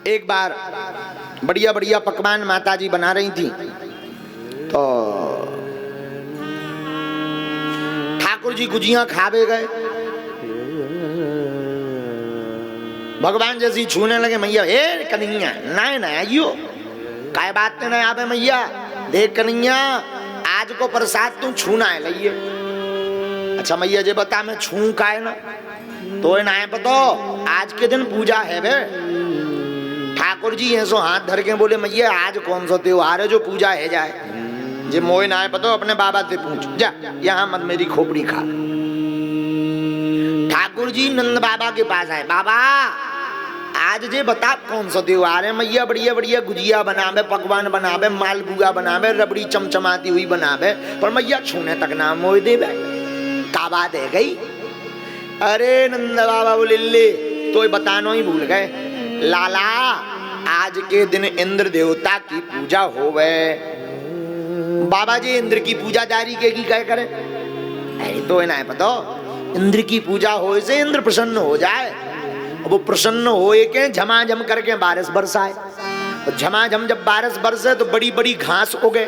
एक बार बढ़िया बढ़िया पकवान माता जी बना रही थी, तो ठाकुर जी गुजियां खावे गए। भगवान जैसी छूने लगे, मैया हे कन्हैया ना ना आइयो, काय बात ने ना आवे मैया, देख कन्हैया आज को प्रसाद तू छूना है लइए। अच्छा मैया जी बता मैं छू काय ना, तो ना है पतो आज के दिन पूजा है बे। ठाकुर जी ऐसो हाथ धर के बोले मैया आज कौन सा त्योहार है जो पूजा है जाए, जे मोए ना है पतो अपने बाबा से पूछ जा, यहाँ मत मेरी खोपड़ी खा। ठाकुर जी नंद बाबा के पास आए, बाबा आज जे बता कौन सा त्योहार है। मैया बढ़िया बढ़िया गुजिया बनावे, पकवान बनावे, मालपुआ बनावे, रबड़ी चमचमाती हुई बनावे, पर मैया छूने तक ना मोए देवे, का बात है गई। अरे नंद बाबा बोले ले तो बतानो ही भूल गए, लाला आज के दिन इंद्र देवता की पूजा होवे। बाबा जी इंद्र की पूजा जारी के की क्या करे, अरे तो ना है पता इंद्र की पूजा हो से इंद्र प्रसन्न हो जाए। वो प्रसन्न होए के झमाझम करके बारिश बरसाए, झमाझम जब बारिश बरसे तो बड़ी बड़ी घास उगे,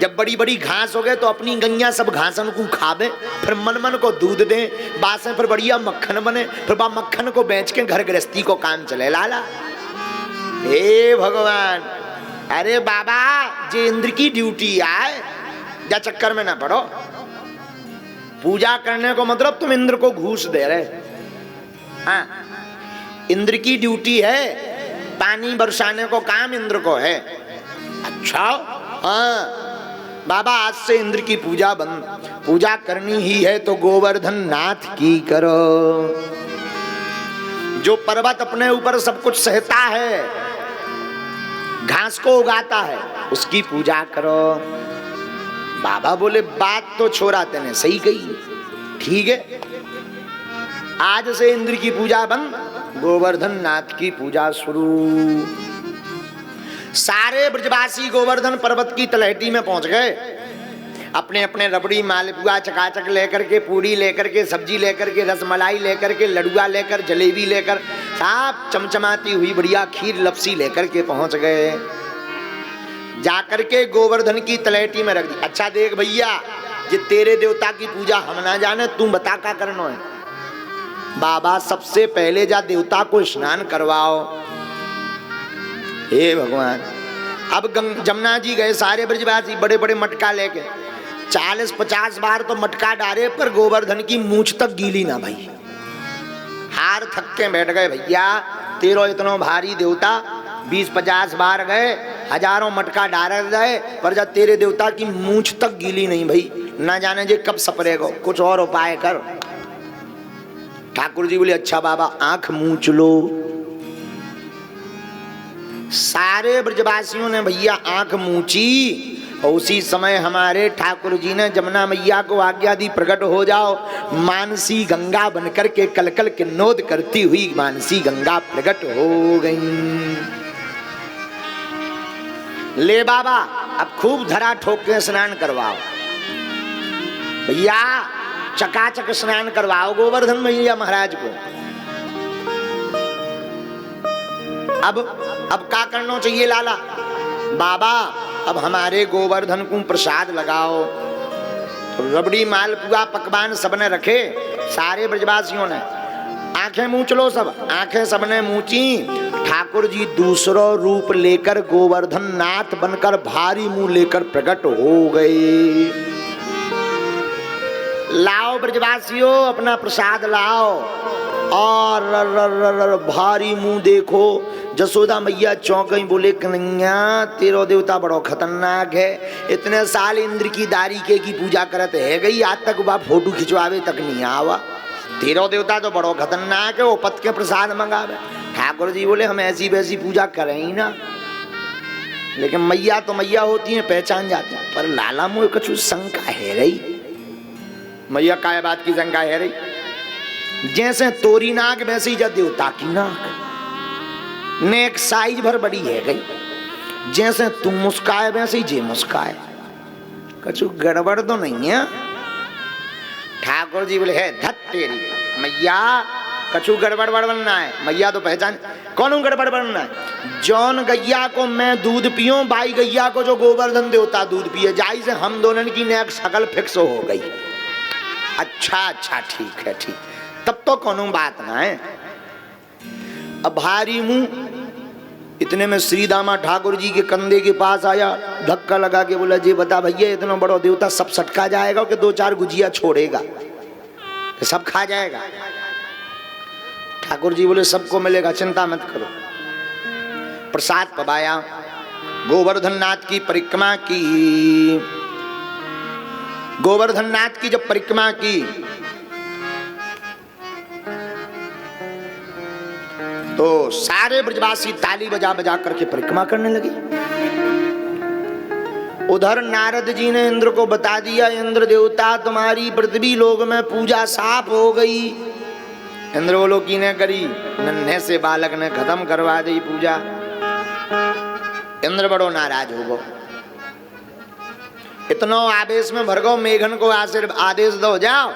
जब बड़ी बड़ी घास हो गए तो अपनी गैया सब घासन को खावे, फिर मन मन को दूध दे, बासे फिर बढ़िया मक्खन बने, फिर बा मक्खन को बेच के घर गृहस्थी को काम चले। लाला हे भगवान, अरे बाबा जे इंद्र की ड्यूटी आए या चक्कर में ना पड़ो। पूजा करने को मतलब तुम इंद्र को घूस दे रहे। हाँ इंद्र की ड्यूटी है, पानी बरसाने को काम इंद्र को है। अच्छा हाँ बाबा आज से इंद्र की पूजा बंद, पूजा करनी ही है तो गोवर्धन नाथ की करो। जो पर्वत अपने ऊपर सब कुछ सहता है, घास को उगाता है, उसकी पूजा करो। बाबा बोले बात तो छोड़ा तेने सही कही, ठीक है आज से इंद्र की पूजा बंद, गोवर्धन नाथ की पूजा शुरू। सारे ब्रजवासी गोवर्धन पर्वत की तलहटी में पहुंच गए, अपने अपने रबड़ी मालपुआ चकाचक लेकर के, पूरी लेकर के, सब्जी लेकर के, रसमलाई लेकर के, लडुआ लेकर, जलेबी लेकर, साफ चमचमाती हुई बढ़िया खीर लपसी लेकर के पहुंच गए। जाकर के गोवर्धन की तलहटी में रख दी। अच्छा देख भैया ये तेरे देवता की पूजा हम ना जाने, तू बता क्या करना है। बाबा सबसे पहले जा देवता को स्नान करवाओ। हे भगवान, अब जमुना जी गए सारे ब्रजवासी बड़े बड़े मटका लेके, 40-50 बार तो मटका डाले पर गोवर्धन की मूंछ तक गीली ना भाई। हार थक के बैठ गए भैया, तेरो इतना भारी देवता 20-50 बार गए, हजारों मटका डाल गए, पर जब तेरे देवता की मूंछ तक गीली नहीं भाई, ना जाने जे कब सपरेगो, कुछ और उपाय कर। ठाकुर जी बोले अच्छा बाबा आंख मूंछ लो। सारे ब्रजवासियों ने भैया आंख मूंची, और उसी समय हमारे ठाकुर जी ने जमुना मैया को आज्ञा दी प्रकट हो जाओ। मानसी गंगा बनकर के कलकल किन्नौद करती हुई मानसी गंगा प्रकट हो गई। ले बाबा अब खूब धरा ठोक के स्नान करवाओ भैया, चकाचक स्नान करवाओ गोवर्धन मैया महाराज को। अब क्या करना चाहिए लाला। बाबा अब हमारे गोवर्धन को प्रसाद लगाओ। तो रबड़ी मालपुआ पकवान सबने रखे, सारे ब्रजवासियों ने आंखें मूंछ लो, सब आंखें सबने मूंची। ठाकुर जी दूसरा रूप लेकर गोवर्धन नाथ बनकर भारी मुंह लेकर प्रकट हो गए। लाओ ब्रजवासियों अपना प्रसाद लाओ, और भारी मुंह देखो। जसोदा मैया चौंक गई, बोले कन्हैया तेरो देवता बड़ो खतरनाक है, इतने साल इंद्र की दारिके की पूजा करत है गई, आज तक बा फोटो खिंचवावे तक नहीं आवा। तेरो देवता तो बड़ो खतरनाक है, वो पत के प्रसाद मंगावे। ठाकुर जी बोले हम ऐसी वैसी पूजा करें ही ना, लेकिन मैया तो मैया होती है, पहचान जाती है, पर लाला मोह कछु शंका है रही। मैया काय बात की शंका है रही, जैसे तोरी नाक वैसी जा देवता की नाक, नेक साइज भर बड़ी है गई, जैसे तुम मुस्काए वैसे जे मुस्काए, कछु गड़बड़ तो नहीं है। ठाकुर जी बोले है धत तेरी मैया, कछु गड़बड़ बनना है, मैया तो पहचान कौन गड़बड़ बनना है। जौन गैया को मैं दूध पियो, बाई गैया को जो गोवर्धन देवता दूध पिए, जाई से हम दोनों की नेक शकल फिक्स हो गई। अच्छा ठीक है, ठीक, तब तो कौन बात ना है। अब भारी मुंह, इतने में श्री दामा ठाकुर जी के कंधे के पास आया, धक्का लगा के बोला, जी बता भैया, इतना बड़ा देवता सब सटका जाएगा कि 2-4 गुजिया छोड़ेगा, सब खा जाएगा? ठाकुर जी बोले, सबको मिलेगा, चिंता मत करो। प्रसाद पवाया, गोवर्धन नाथ की परिक्रमा की। गोवर्धन नाथ की जब परिक्रमा की तो सारे ब्रजवासी ताली बजा बजा करके परिक्रमा करने लगे। उधर नारद जी ने इंद्र को बता दिया, इंद्र देवता तुम्हारी पृथ्वी लोक में पूजा साफ हो गई। इंद्र बोलो की ने करी, नन्हे से बालक ने खत्म करवा दी पूजा। इंद्र बड़ो नाराज हो गो, इतना आवेश में भर गो, मेघन को आदेश दो, जाओ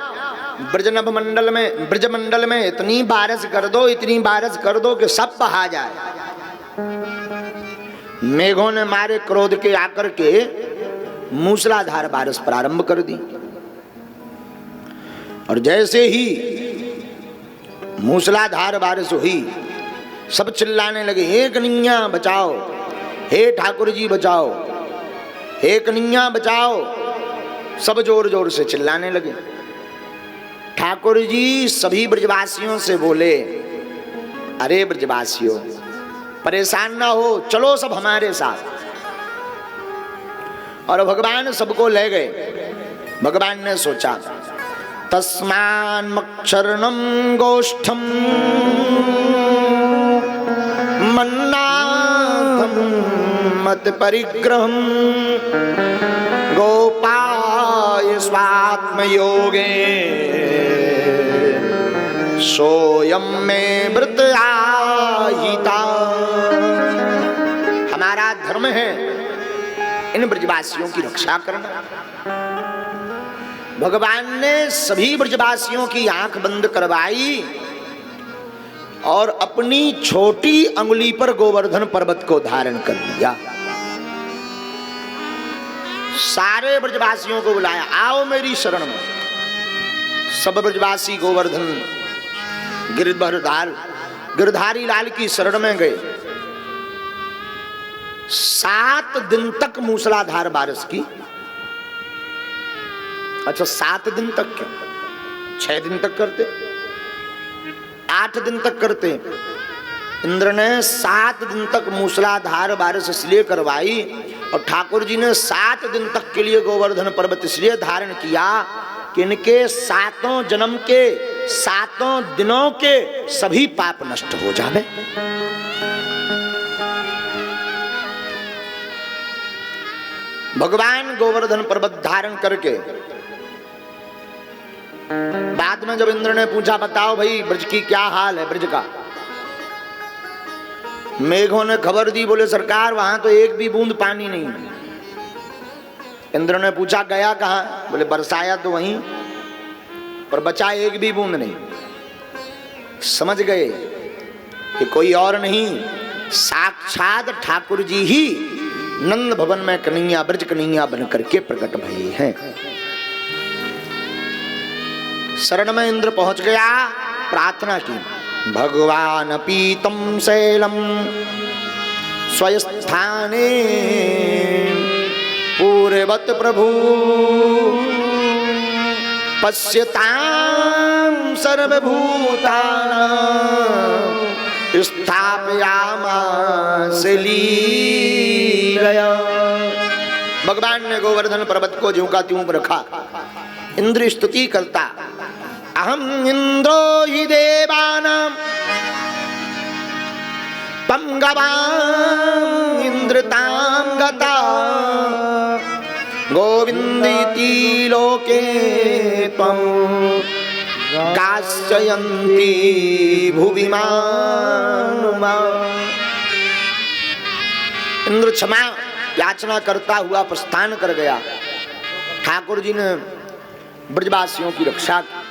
ब्रजनभ मंडल में, ब्रज मंडल में इतनी बारिश कर दो, इतनी बारिश कर दो कि सब बहा जाए। मेघों ने मारे क्रोध के आकर के मूसलाधार बारिश प्रारंभ कर दी। और जैसे ही मूसलाधार बारिश हुई, सब चिल्लाने लगे, हे कन्हैया बचाओ, हे ठाकुर जी बचाओ, हे कन्हैया बचाओ। सब जोर जोर से चिल्लाने लगे। ठाकुर जी सभी ब्रजवासियों से बोले, अरे ब्रजवासियों परेशान ना हो, चलो सब हमारे साथ। और भगवान सबको ले गए। भगवान ने सोचा, तस्मान मक्षरणम गोष्ठम मन्नाथम मत परिग्रहम गोपाय स्वात्म योगे सोयम में व्रत आहिता। हमारा धर्म है इन ब्रजवासियों की रक्षा करना। भगवान ने सभी ब्रजवासियों की आंख बंद करवाई और अपनी छोटी अंगुली पर गोवर्धन पर्वत को धारण कर लिया। सारे ब्रजवासियों को बुलाया, आओ मेरी शरण में। सब ब्रजवासी गोवर्धन गिरधारी लाल की शरण में गए। 7 दिन तक मूसलाधार बारिश की। अच्छा 7 दिन तक क्या, 6 दिन तक करते, 8 दिन तक करते। इंद्र ने 7 दिन तक मूसलाधार बारिश इसलिए करवाई और ठाकुर जी ने 7 दिन तक के लिए गोवर्धन पर्वत इसलिए धारण किया कि इनके 7 जन्म के 7 दिनों के सभी पाप नष्ट हो जावे। भगवान गोवर्धन पर्वत धारण करके बाद में जब इंद्र ने पूछा, बताओ भाई ब्रज की क्या हाल है, ब्रज का। मेघों ने खबर दी, बोले सरकार वहां तो एक भी बूंद पानी नहीं। इंद्र ने पूछा गया कहां, बोले बरसाया तो वहीं, पर बचा एक भी बूंद नहीं। समझ गए कि कोई और नहीं, साक्षात ठाकुर जी ही नंद भवन में कन्हैया, ब्रज कन्हैया बन करके प्रकट भये हैं। शरण में इंद्र पहुंच गया, प्रार्थना की, भगवान पीतम शैलम स्वयस्थाने पूर्वत प्रभु पश्यतां सर्वभूतानां स्थापयामास लीलया। भगवान ने गोवर्धन पर्वत को ज्यों का त्यों रखा। इंद्र स्तुति करता, अहम इंद्रो हि देवानां पंगवां इंद्रतां गता गोविंदेति लोके त्वं काश्यन्ति भुवि मां। इंद्र क्षमा याचना करता हुआ प्रस्थान कर गया। ठाकुर जी ने ब्रजवासियों की रक्षा की।